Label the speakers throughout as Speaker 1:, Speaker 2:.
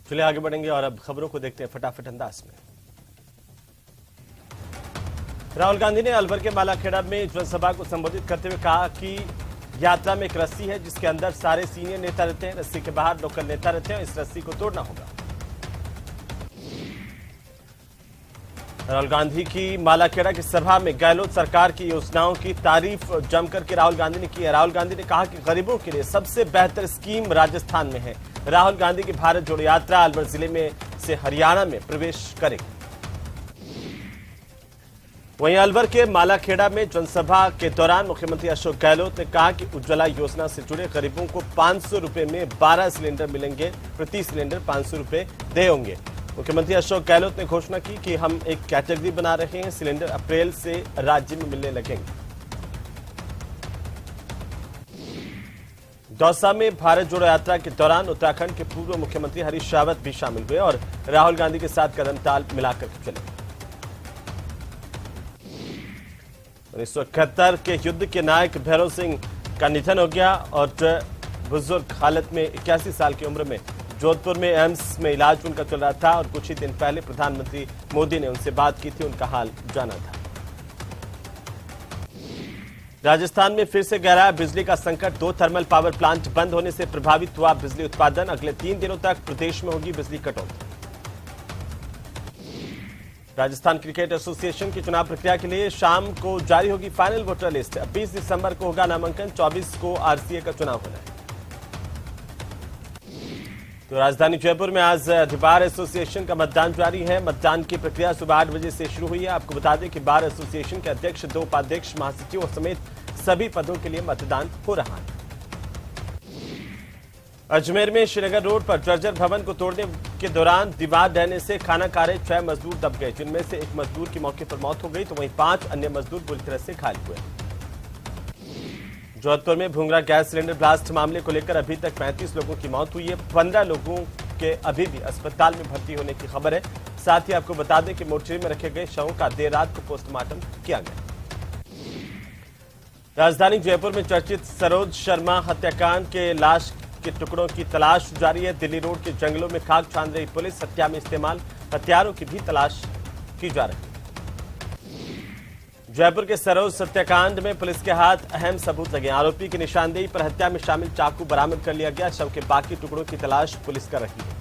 Speaker 1: चलिए आगे बढ़ेंगे और अब खबरों को देखते हैं फटाफट अंदाज में। राहुल गांधी ने अलवर के मालाखेड़ा में जनसभा को संबोधित करते हुए कहा कि यात्रा में एक रस्सी है जिसके अंदर सारे सीनियर नेता रहते हैं, रस्सी के बाहर लोकल नेता रहते हैं, इस रस्सी को तोड़ना होगा। राहुल गांधी की मालाखेड़ा की सभा में गहलोत सरकार की योजनाओं की तारीफ जमकर के राहुल गांधी ने की है। राहुल गांधी ने कहा कि गरीबों के लिए सबसे बेहतर स्कीम राजस्थान में है। राहुल गांधी की भारत जोड़ो यात्रा अलवर जिले में से हरियाणा में प्रवेश करेगी। वहीं अलवर के मालाखेड़ा में जनसभा के दौरान मुख्यमंत्री अशोक गहलोत ने कहा कि उज्ज्वला योजना से जुड़े गरीबों को 500 रुपए में 12 सिलेंडर मिलेंगे, प्रति सिलेंडर 500 रुपए देय होंगे। मुख्यमंत्री अशोक गहलोत ने घोषणा की कि हम एक कैटेगरी बना रहे हैं, सिलेंडर अप्रैल से राज्य में मिलने लगेंगे। दौसा में भारत जोड़ो यात्रा के दौरान उत्तराखंड के पूर्व मुख्यमंत्री हरीश रावत भी शामिल हुए और राहुल गांधी के साथ कदम ताल मिलाकर चले। 1971 के युद्ध के नायक भैरव सिंह का निधन हो गया और बुजुर्ग हालत में 81 साल की उम्र में जोधपुर में एम्स में इलाज उनका चल रहा था और कुछ ही दिन पहले प्रधानमंत्री मोदी ने उनसे बात की थी, उनका हाल जाना था। राजस्थान में फिर से गहराया बिजली का संकट, 2 थर्मल पावर प्लांट बंद होने से प्रभावित हुआ बिजली उत्पादन। अगले 3 दिनों तक प्रदेश में होगी बिजली कटौती। राजस्थान क्रिकेट एसोसिएशन की चुनाव प्रक्रिया के लिए शाम को जारी होगी फाइनल वोटर लिस्ट। 20 दिसंबर को होगा नामांकन, 24 को आरसीए का चुनाव होना है। तो राजधानी जयपुर में आज बार एसोसिएशन का मतदान जारी है। मतदान की प्रक्रिया सुबह 8 बजे से शुरू हुई है। आपको बता दें कि बार एसोसिएशन के अध्यक्ष, 2 उपाध्यक्ष, महासचिवों समेत सभी पदों के लिए मतदान हो रहा है। अजमेर में श्रीनगर रोड पर जर्जर भवन को तोड़ने के दौरान दीवार ढहने से खाना खा रहे 6 मजदूर दब गए, जिनमें से एक मजदूर की मौके पर मौत हो गई तो वहीं 5 अन्य मजदूर बुरी तरह से घायल हुए। जोधपुर में भूंगरा गैस सिलेंडर ब्लास्ट मामले को लेकर अभी तक 35 लोगों की मौत हुई है। 15 लोगों के अभी भी अस्पताल में भर्ती होने की खबर है। साथ ही आपको बता दें कि मोर्चरी में रखे गए शवों का देर रात को पोस्टमार्टम किया गया। राजधानी जयपुर में चर्चित सरोज शर्मा हत्याकांड के लाश के टुकड़ों की तलाश जारी है। दिल्ली रोड के जंगलों में खाक छान रही पुलिस, हत्या में इस्तेमाल हथियारों की भी तलाश की जा रही है। जयपुर के सरोज हत्याकांड में पुलिस के हाथ अहम सबूत लगे। आरोपी की निशानदेही पर हत्या में शामिल चाकू बरामद कर लिया गया। शव के बाकी टुकड़ों की तलाश पुलिस कर रही है।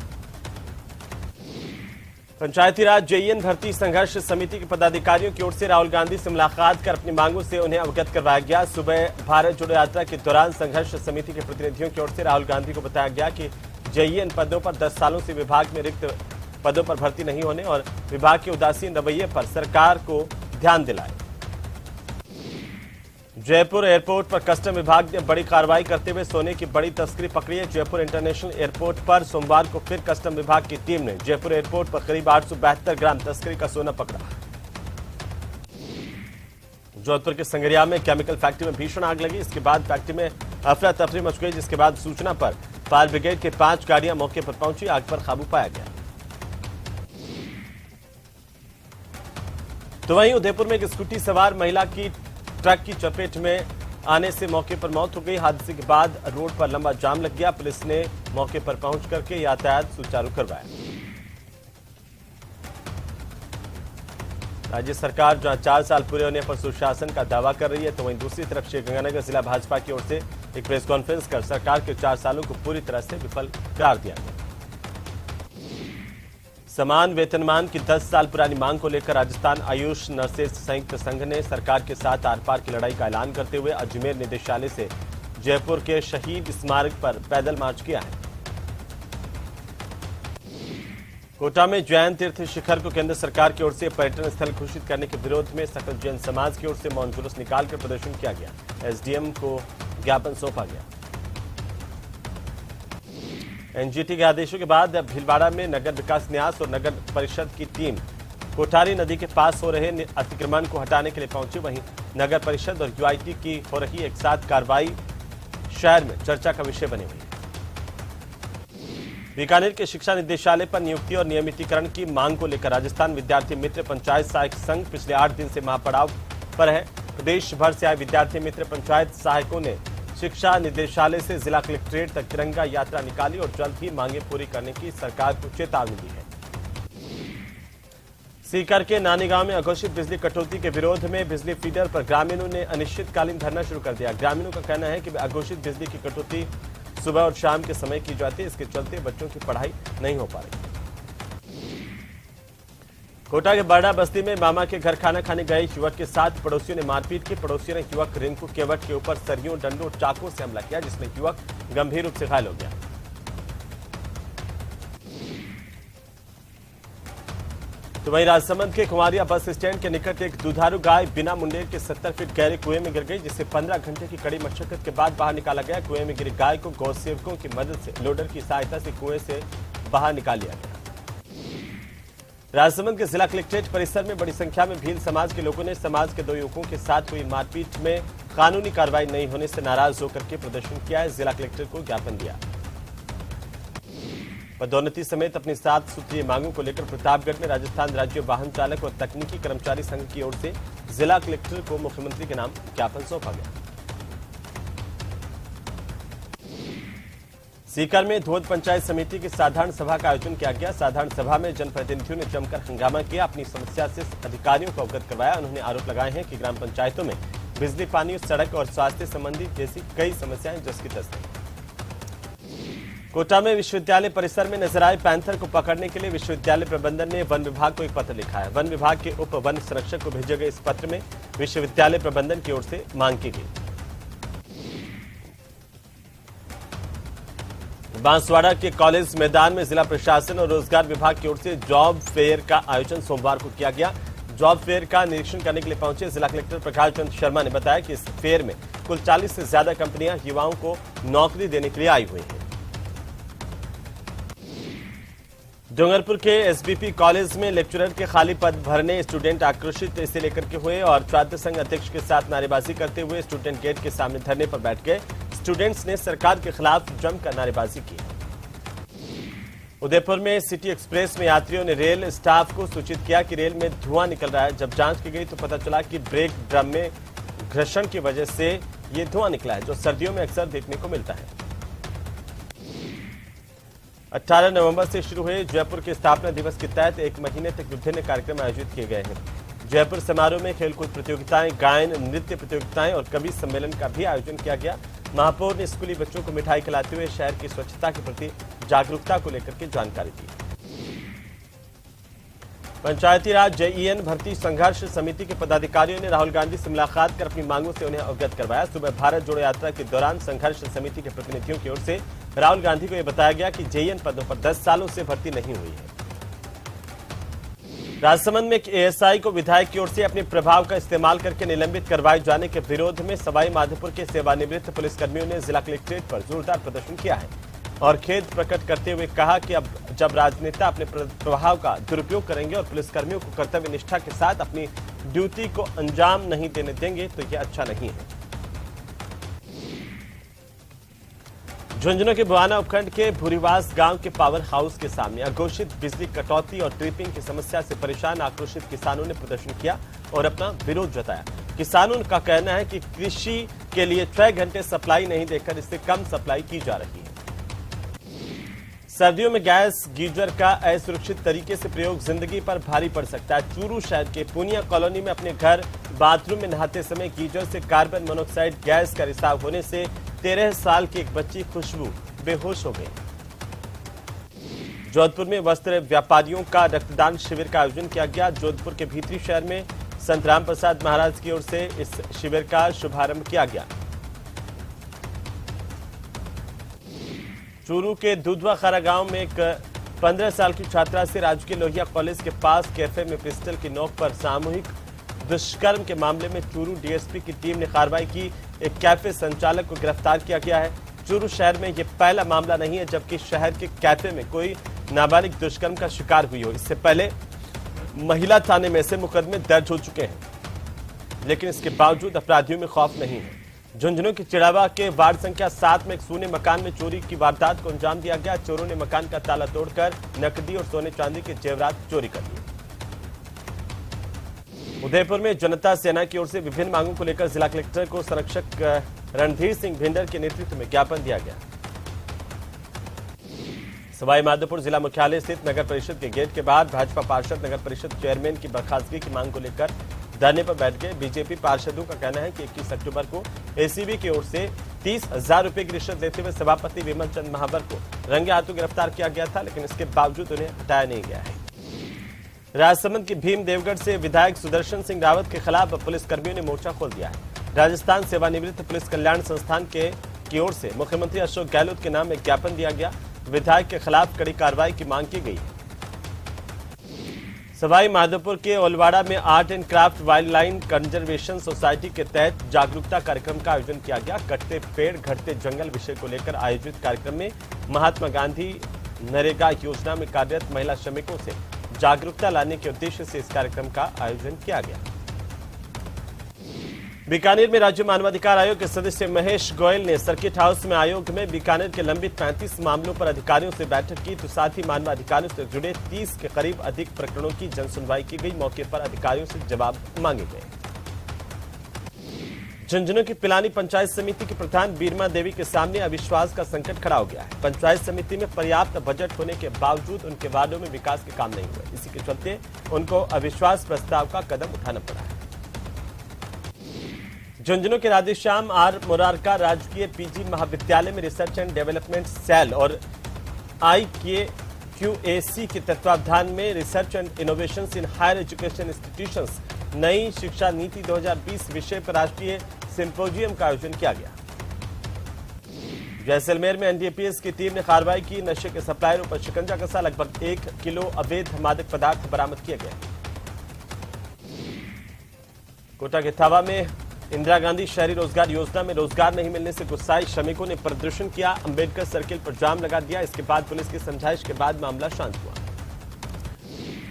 Speaker 1: पंचायती राज जेईएन भर्ती संघर्ष समिति के पदाधिकारियों की ओर से राहुल गांधी से मुलाकात कर अपनी मांगों से उन्हें अवगत करवाया गया। सुबह भारत जोड़ो यात्रा के दौरान संघर्ष समिति के प्रतिनिधियों की ओर से राहुल गांधी को बताया गया कि जेईएन पदों पर 10 सालों से विभाग में रिक्त पदों पर भर्ती नहीं होने और विभाग के उदासीन रवैये पर सरकार को ध्यान दिलाए। जयपुर एयरपोर्ट पर कस्टम विभाग ने बड़ी कार्रवाई करते हुए सोने की बड़ी तस्करी पकड़ी है। जयपुर इंटरनेशनल एयरपोर्ट पर सोमवार को फिर कस्टम विभाग की टीम ने जयपुर एयरपोर्ट पर करीब 872 ग्राम तस्करी का सोना पकड़ा। जोधपुर के संगरिया में केमिकल फैक्ट्री में भीषण आग लगी। इसके बाद फैक्ट्री में अफरा तफरी मच गई, जिसके बाद सूचना पर फायर ब्रिगेड के 5 गाड़ियां मौके पर पहुंची। आग पर काबू पाया गया। तो वहीं उदयपुर में एक स्कूटी सवार महिला की ट्रक की चपेट में आने से मौके पर मौत हो गई। हादसे के बाद रोड पर लंबा जाम लग गया। पुलिस ने मौके पर पहुंच करके यातायात सुचारू करवाया। राज्य सरकार जहां 4 साल पूरे होने पर सुशासन का दावा कर रही है, तो वहीं दूसरी तरफ श्रीगंगानगर जिला भाजपा की ओर से एक प्रेस कॉन्फ्रेंस कर सरकार के 4 सालों को पूरी तरह से विफल करार दिया गया। समान वेतनमान की 10 साल पुरानी मांग को लेकर राजस्थान आयुष नर्सेज संयुक्त संघ ने सरकार के साथ आर पार की लड़ाई का ऐलान करते हुए अजमेर निदेशालय से जयपुर के शहीद स्मारक पर पैदल मार्च किया है। कोटा में जैन तीर्थ शिखर को केंद्र सरकार की ओर से पर्यटन स्थल घोषित करने के विरोध में सकल जैन समाज की ओर से मौन जुलूस निकालकर प्रदर्शन किया गया। एसडीएम को ज्ञापन सौंपा गया। एनजीटी के आदेशों के बाद अब भीलवाड़ा में नगर विकास न्यास और नगर परिषद की टीम कोठारी नदी के पास हो रहे अतिक्रमण को हटाने के लिए पहुंची। वहीं नगर परिषद और यूआईटी की हो रही एक साथ कार्रवाई शहर में चर्चा का विषय बनी हुई है। बीकानेर के शिक्षा निदेशालय पर नियुक्ति और नियमितीकरण की मांग को लेकर राजस्थान विद्यार्थी मित्र पंचायत सहायक संघ पिछले 8 दिन से महापड़ाव पर है। प्रदेश भर से आए विद्यार्थी मित्र पंचायत सहायकों ने शिक्षा निदेशालय से जिला कलेक्ट्रेट तक तिरंगा यात्रा निकाली और जल्द ही मांगे पूरी करने की सरकार को चेतावनी दी है। सीकर के नानी गांव में अघोषित बिजली कटौती के विरोध में बिजली फीडर पर ग्रामीणों ने अनिश्चितकालीन धरना शुरू कर दिया। ग्रामीणों का कहना है कि अघोषित बिजली की कटौती सुबह और शाम के समय की जाती है, इसके चलते बच्चों की पढ़ाई नहीं हो पा रही। कोटा के बरडा बस्ती में मामा के घर खाना खाने गए युवक के साथ पड़ोसियों ने मारपीट की। पड़ोसियों ने युवक रिंकू केवट के ऊपर सरियों, डंडों और चाकू से हमला किया, जिसमें युवक गंभीर रूप से घायल हो गया। तो वहीं राजसमंद के कुमारिया बस स्टैंड के निकट एक दुधारू गाय बिना मुंडेर के 70 फीट गहरे कुएं में गिर गई, जिसे 15 घंटे की कड़ी मशक्कत के बाद बाहर निकाला गया। कुएं में गिरी गाय को गौ सेवकों की मदद से लोडर की सहायता से कुएं से बाहर निकाल लिया गया। राजसमंद के जिला कलेक्ट्रेट परिसर में बड़ी संख्या में भील समाज के लोगों ने समाज के 2 युवकों के साथ हुई मारपीट में कानूनी कार्रवाई नहीं होने से नाराज होकर के प्रदर्शन किया है। जिला कलेक्टर को ज्ञापन दिया। पदोन्नति समेत अपनी 7 सूत्रीय मांगों को लेकर प्रतापगढ़ में राजस्थान राज्य वाहन चालक और तकनीकी कर्मचारी संघ की ओर से जिला कलेक्टर को मुख्यमंत्री के नाम ज्ञापन सौंपा गया। सीकर में धोद पंचायत समिति की साधारण सभा का आयोजन किया गया। साधारण सभा में जनप्रतिनिधियों ने जमकर हंगामा किया, अपनी समस्या से अधिकारियों को अवगत करवाया। उन्होंने आरोप लगाए हैं कि ग्राम पंचायतों में बिजली, पानी, सड़क और स्वास्थ्य संबंधी जैसी कई समस्याएं जस की तस हैं। कोटा में विश्वविद्यालय परिसर में नजर आए पैंथर को पकड़ने के लिए विश्वविद्यालय प्रबंधन ने वन विभाग को एक पत्र लिखा है। वन विभाग के उप वन संरक्षक को भेजे गए इस पत्र में विश्वविद्यालय प्रबंधन की ओर से मांग की गई। बांसवाड़ा के कॉलेज मैदान में जिला प्रशासन और रोजगार विभाग की ओर से जॉब फेयर का आयोजन सोमवार को किया गया। जॉब फेयर का निरीक्षण करने के लिए पहुंचे जिला कलेक्टर प्रकाश चंद्र शर्मा ने बताया कि इस फेयर में कुल 40 से ज्यादा कंपनियां युवाओं को नौकरी देने के लिए आई हुई हैं। डूंगरपुर के एसबीपी कॉलेज में लेक्चरर के खाली पद भरने स्टूडेंट आक्रोशित इसे लेकर के हुए और छात्र संघ अध्यक्ष के साथ नारेबाजी करते हुए स्टूडेंट गेट के सामने धरने पर बैठ गए। स्टूडेंट्स ने सरकार के खिलाफ जमकर नारेबाजी की। उदयपुर में सिटी एक्सप्रेस में यात्रियों ने रेल स्टाफ को सूचित किया कि रेल में धुआं निकल रहा है। जब जांच की गई तो पता चला कि ब्रेक ड्रम में घर्षण की वजह से ये धुआं निकला है, जो सर्दियों में अक्सर देखने को मिलता है। 18 नवंबर से शुरू हुए जयपुर के स्थापना दिवस के तहत 1 महीने तक विभिन्न कार्यक्रम आयोजित किए गए हैं। जयपुर समारोह में खेलकूद प्रतियोगिताएं, गायन, नृत्य प्रतियोगिताएं और कवि सम्मेलन का भी आयोजन किया गया। महापौर ने स्कूली बच्चों को मिठाई खिलाते हुए शहर की स्वच्छता के प्रति जागरूकता को लेकर के जानकारी दी। पंचायती राज जेईएन भर्ती संघर्ष समिति के पदाधिकारियों ने राहुल गांधी से मुलाकात कर अपनी मांगों से उन्हें अवगत करवाया। सुबह भारत जोड़ो यात्रा के दौरान संघर्ष समिति के प्रतिनिधियों की ओर से राहुल गांधी को यह बताया गया कि जेईएन पदों पर 10 सालों से भर्ती नहीं हुई है। राजसमंद में एक एएसआई को विधायक की ओर से अपने प्रभाव का इस्तेमाल करके निलंबित करवाए जाने के विरोध में सवाई माधोपुर के सेवानिवृत्त पुलिसकर्मियों ने जिला कलेक्ट्रेट पर जोरदार प्रदर्शन किया है और खेद प्रकट करते हुए कहा कि अब जब राजनेता अपने प्रभाव का दुरुपयोग करेंगे और पुलिसकर्मियों को कर्तव्य निष्ठा के साथ अपनी ड्यूटी को अंजाम नहीं देने देंगे तो यह अच्छा नहीं है। झुंझुनू के बुआना उपखंड के भूरीवास गांव के पावर हाउस के सामने अघोषित बिजली कटौती और ट्रिपिंग की समस्या से परेशान आक्रोशित किसानों ने प्रदर्शन किया और अपना विरोध जताया। किसानों का कहना है कि कृषि के लिए 6 घंटे सप्लाई नहीं देकर इससे कम सप्लाई की जा रही है। सर्दियों में गैस गीजर का असुरक्षित तरीके से प्रयोग जिंदगी पर भारी पड़ सकता है। चूरू शहर के पूनिया कॉलोनी में अपने घर बाथरूम में नहाते समय गीजर से कार्बन मोनोक्साइड गैस का रिसाव होने से 13 साल की एक बच्ची खुशबू बेहोश हो गई। जोधपुर में वस्त्र व्यापारियों का रक्तदान शिविर का आयोजन किया गया। जोधपुर के भीतरी शहर में संत राम प्रसाद महाराज की ओर से इस शिविर का शुभारंभ किया गया। चूरू के दूधवा खारा गांव में एक 15 साल की छात्रा से राजकीय लोहिया कॉलेज के पास कैफे में पिस्टल की नोक पर सामूहिक दुष्कर्म के मामले में चूरू डीएसपी की टीम ने कार्रवाई की। एक कैफे संचालक को गिरफ्तार किया गया है। चूरू शहर में यह पहला मामला नहीं है जबकि शहर के कैफे में कोई नाबालिग दुष्कर्म का शिकार हुई हो। इससे पहले महिला थाने में से मुकदमे दर्ज हो चुके हैं, लेकिन इसके बावजूद अपराधियों में खौफ नहीं है। झुंझुनू के चिड़ावा के वार्ड संख्या 7 में एक सोने मकान में चोरी की वारदात को अंजाम दिया गया। चोरों ने मकान का ताला तोड़कर नकदी और सोने चांदी के जेवरात चोरी कर लिए। उदयपुर में जनता सेना की ओर से विभिन्न मांगों को लेकर जिला कलेक्टर को संरक्षक रणधीर सिंह भिंडर के नेतृत्व में ज्ञापन दिया गया। सवाई माधोपुर जिला मुख्यालय स्थित नगर परिषद के गेट के बाहर भाजपा पार्षद नगर परिषद चेयरमैन की बर्खास्तगी की मांग को लेकर धरने पर बैठ गए। बीजेपी पार्षदों का कहना है कि 21 अक्टूबर को एसीबी की ओर से 30,000 रुपए की रिश्वत देते हुए सभापति विमल चंद महावर को रंगे हाथों गिरफ्तार किया गया था, लेकिन इसके बावजूद उन्हें हटाया नहीं गया है। राजसमंद के भीम देवगढ़ से विधायक सुदर्शन सिंह रावत के खिलाफ पुलिसकर्मियों ने मोर्चा खोल दिया है। राजस्थान सेवानिवृत्त पुलिस कल्याण संस्थान की ओर से मुख्यमंत्री अशोक गहलोत के नाम एक ज्ञापन दिया गया। विधायक के खिलाफ कड़ी कार्रवाई की मांग की गई है। सवाई माधोपुर के ओलवाड़ा में art and craft wild line conservation society के तहत जागरूकता कार्यक्रम का आयोजन किया गया। कटते पेड़ घटते जंगल विषय को लेकर आयोजित कार्यक्रम में महात्मा गांधी नरेगा योजना में कार्यरत महिला श्रमिकों से जागरूकता लाने के उद्देश्य से इस कार्यक्रम का आयोजन किया गया। बीकानेर में राज्य मानवाधिकार आयोग के सदस्य महेश गोयल ने सर्किट हाउस में आयोग में बीकानेर के लंबित 35 मामलों पर अधिकारियों से बैठक की, तो साथ ही मानवाधिकारों से जुड़े 30 के करीब अधिक प्रकरणों की जनसुनवाई की गई। मौके पर अधिकारियों से जवाब मांगे गए। झुंझुनू की पिलानी पंचायत समिति की प्रधान बीरमा देवी के सामने अविश्वास का संकट खड़ा हो गया है। पंचायत समिति में पर्याप्त बजट होने के बावजूद उनके वार्डों में विकास के काम नहीं हुए। इसी के चलते उनको अविश्वास प्रस्ताव का कदम उठाना पड़ा है। झुंझुनू के राधेश्याम आर मुरारका राजकीय पीजी महाविद्यालय में रिसर्च एंड डेवलपमेंट सेल और IKQAC के तत्वावधान में research and innovations in higher education institutions नई शिक्षा नीति 2020 विषय पर राष्ट्रीय सिंपोजियम का आयोजन किया गया। जैसलमेर में एनडीपीएस की टीम ने कार्रवाई की। नशे के सप्लायरों पर शिकंजा कसा। लगभग 1 किलो अवैध मादक पदार्थ बरामद किए गए। कोटा के थावा में इंदिरा गांधी शहरी रोजगार योजना में रोजगार नहीं मिलने से गुस्साए श्रमिकों ने प्रदर्शन किया। अंबेडकर सर्किल पर जाम लगा दिया। इसके बाद पुलिस की समझाइश के बाद मामला शांत हुआ।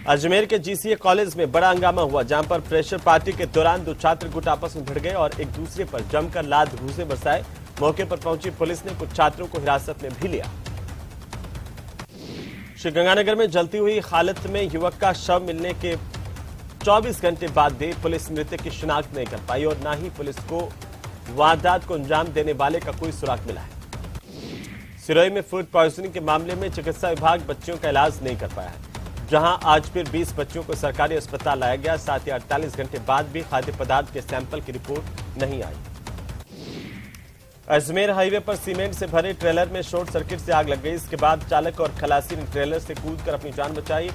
Speaker 1: अजमेर के जीसीए कॉलेज में बड़ा हंगामा हुआ, जहां पर फ्रेशर पार्टी के दौरान 2 छात्र गुट आपस में भिड़ गए और एक दूसरे पर जमकर लात घूंसे बरसाए। मौके पर पहुंची पुलिस ने कुछ छात्रों को हिरासत में भी लिया। श्रीगंगानगर में जलती हुई हालत में युवक का शव मिलने के 24 घंटे बाद भी पुलिस मृतक की शिनाख्त नहीं कर पाई और न ही पुलिस को वारदात को अंजाम देने वाले का कोई सुराग मिला है। सिरोही में फूड पॉइजनिंग के मामले में चिकित्सा विभाग बच्चियों का इलाज नहीं कर पाया है, जहां आज फिर 20 बच्चियों को सरकारी अस्पताल लाया गया। साथ ही 48 घंटे बाद भी खाद्य पदार्थ के सैंपल की रिपोर्ट नहीं आई। अजमेर हाईवे पर सीमेंट से भरे ट्रेलर में शॉर्ट सर्किट से आग लग गई। इसके बाद चालक और खलासी ने ट्रेलर से कूदकर अपनी जान बचाई।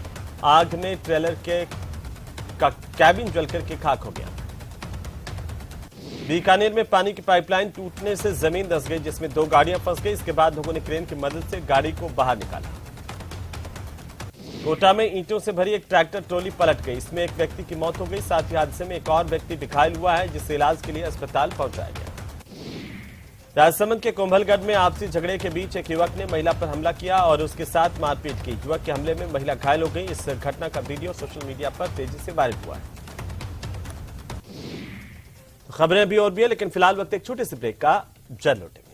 Speaker 1: आग में ट्रेलर का कैबिन जलकर के खाक हो गया। बीकानेर में पानी की पाइपलाइन टूटने से जमीन धंस गई, जिसमें 2 गाड़ियां फंस गई। इसके बाद लोगों ने क्रेन की मदद से गाड़ी को बाहर निकाला। कोटा में ईंटों से भरी एक ट्रैक्टर ट्रॉली पलट गई। इसमें एक व्यक्ति की मौत हो गई। साथ ही हादसे में एक और व्यक्ति घायल हुआ है, जिसे इलाज के लिए अस्पताल पहुंचाया गया। राजसमंद के कुंभलगढ़ में आपसी झगड़े के बीच एक युवक ने महिला पर हमला किया और उसके साथ मारपीट की। युवक के हमले में महिला घायल हो गई। इस घटना का वीडियो सोशल मीडिया पर तेजी से वायरल हुआ है। खबरें अभी और भी है, लेकिन फिलहाल वक्त एक छोटे से ब्रेक का। जर लौटेंगे।